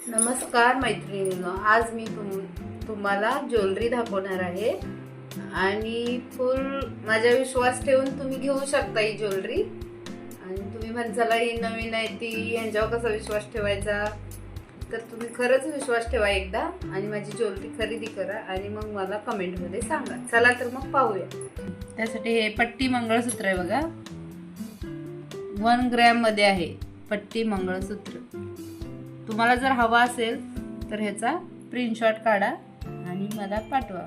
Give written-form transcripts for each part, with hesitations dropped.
नमस्कार मैत्रिणींनो, आज मी तुम्हाला ज्वेलरी दाखवणार आहे आणि फुल माझा विश्वास ठेवून तुम्ही घेऊ शकता ही ज्वेलरी. आणि तुम्ही म्हणसाला ही नवीन आहे ती यांच्यावर कसा विश्वास ठेवायचा, तर तुम्ही खरंच विश्वास ठेवा एकदा आणि माझी ज्वेलरी खरेदी करा आणि मग मला कमेंटमध्ये सांगा. चला तर मग पाहूया. त्यासाठी हे पट्टी मंगळसूत्र आहे बघा, 1 ग्रॅम मध्ये आहे पट्टी मंगळसूत्र. तुम्हाला जर हवा असेल तर ह्याचा प्रिंटशॉट काढा आणि मला पाठवा.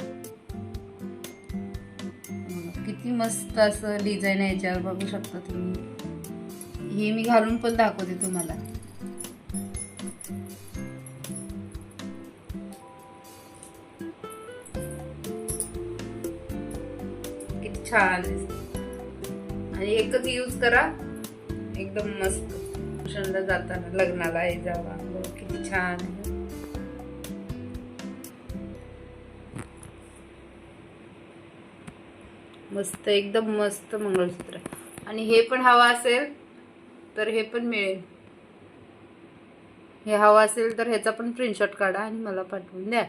किती मस्त असं डिझाईन आहे याच्यावर, बघू शकता तुम्ही. हे मी घालून पण दाखवते तुम्हाला. किती छान आणि एकच यूज करा, एकदम मस्त. फंक्शनला जाताना, लग्नाला हे जावा, किती छान आहे. मस्त, एकदम मस्त मंगळसूत्र. आणि हे पण हवा असेल तर हे पण मिळेल. हे हवा असेल तर ह्याचा पण प्रिंटशॉट काढा आणि मला पाठवून द्या.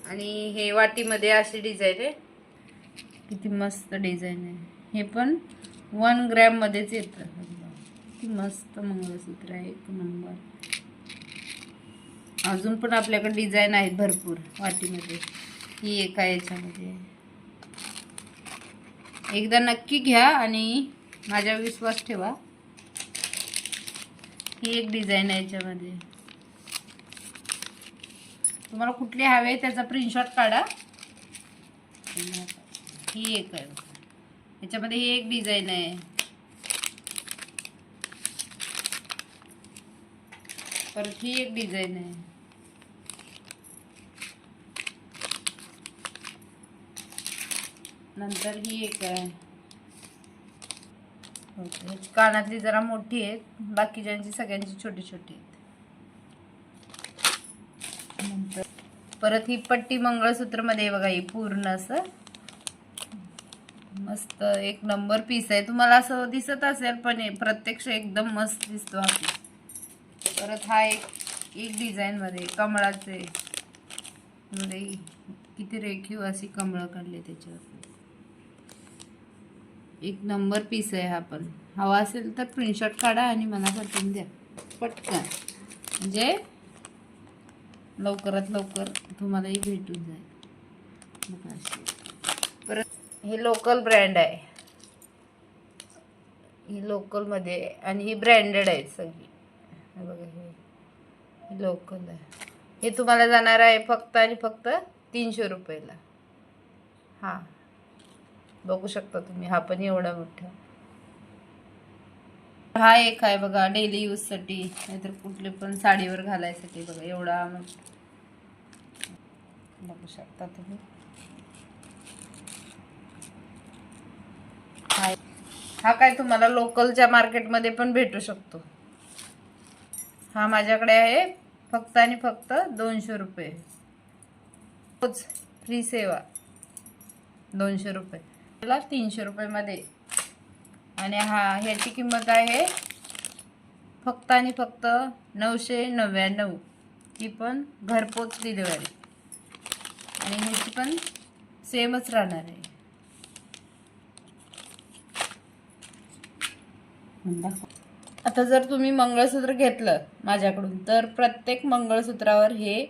आणि हे वाटीमध्ये अशी डिझाईन आहे, किती मस्त डिझाईन आहे. हे पण 1 ग्रॅम मध्येच येतं. किती मस्त मंगळसूत्र आहे, एक नंबर. अजून पण आपल्याकडे डिझाईन आहेत भरपूर वाटीमध्ये. ही एक आहे याच्यामध्ये. एकदा नक्की घ्या आणि माझ्या विश्वास ठेवा. ही एक डिझाईन आहे याच्यामध्ये. तुम्हाला कुठली हवे त्याचा प्रिंटशॉट काढा. ही एक आहे याच्यामध्ये. ही एक डिझाईन आहे. परत ही एक डिझाईन आहे. नंतर ही एक आहे. कानातली जरा मोठी आहेत, बाकीच्यांची सगळ्यांची छोटी छोटी आहेत. नंतर परत ही पट्टी मंगळसूत्र मध्ये बघा, ही पूर्ण असं मस्त एक नंबर पीस आहे. तुम्हाला असं दिसत असेल पण प्रत्यक्ष एकदम मस्त दिसतो हा पीस. परत हा एक डिझाईन मध्ये कमळाचे मध्ये किती रेखीव अशी कमळ काढले त्याच्यावर. एक नंबर पीस आहे हा पण. हवा असेल तर प्रिंटशॉट काढा आणि मला पाठवून द्या पटकन, म्हणजे लवकरात लवकर तुम्हालाही भेटून जाईल. परत हे लोकल ब्रँड आहे, ही लोकल मध्ये आणि ही ब्रँडेड आहे सगळी. बघा, हे लोकल आहे. हे तुम्हाला जाणार आहे फक्त आणि फक्त 300 रुपयाला. हा बघू शकता तुम्ही. हा पण एवढा मोठा. हा एक आहे बघा, डेली यूज साठी, नाहीतर कुठले पण साडीवर घालायसाठी. बघा एवढा बघू शकता तुम्ही. हा काय तुम्हाला लोकलच्या मार्केटमध्ये पण भेटू शकतो. हा माझ्याकडे आहे फक्त आणि फक्त 200 रुपये. फ्री सेवा 200 रुपये, 300 रुपये मध्ये. आणि ह्याची किंमत आहे फक्त आणि फक्त 999. ही पण घरपोच डिलिव्हरी. आणि ह्याची पण सेमच राहणार आहे. आता जर तुम्ही मंगळसूत्र घेतलं माझ्याकडून तर प्रत्येक मंगळसूत्रावर हे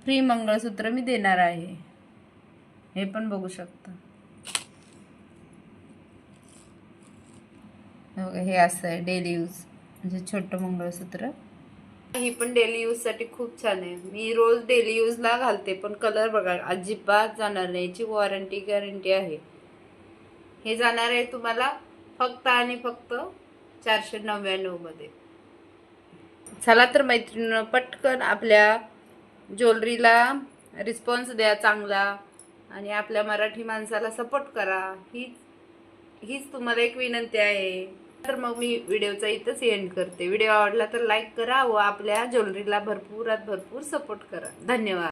फ्री मंगळसूत्र मी देणार आहे. हे पण बघू शकता. हे असं आहे डेली यूज, म्हणजे छोटं मंगळसूत्र. ही पण डेली यूज साठी खूप छान आहे. मी रोज डेली यूजला घालते, पण कलर बघा अजिबात जाणार नाही. याची वॉरंटी गॅरंटी आहे. हे जाणार आहे तुम्हाला फक्त आणि फक्त 499 मध्ये. चला तर मैत्रिणींनो, पटकन आपल्या ज्वेलरीला रिस्पॉन्स द्या चांगला आणि आपल्या मराठी माणसाला सपोर्ट करा. हीच तुम्हाला एक विनंती आहे. तर मग मी व्हिडिओचा इथंच एंड करते. व्हिडिओ आवडला तर लाईक करा व आपल्या ज्वेलरीला भरपूरात भरपूर सपोर्ट करा. धन्यवाद.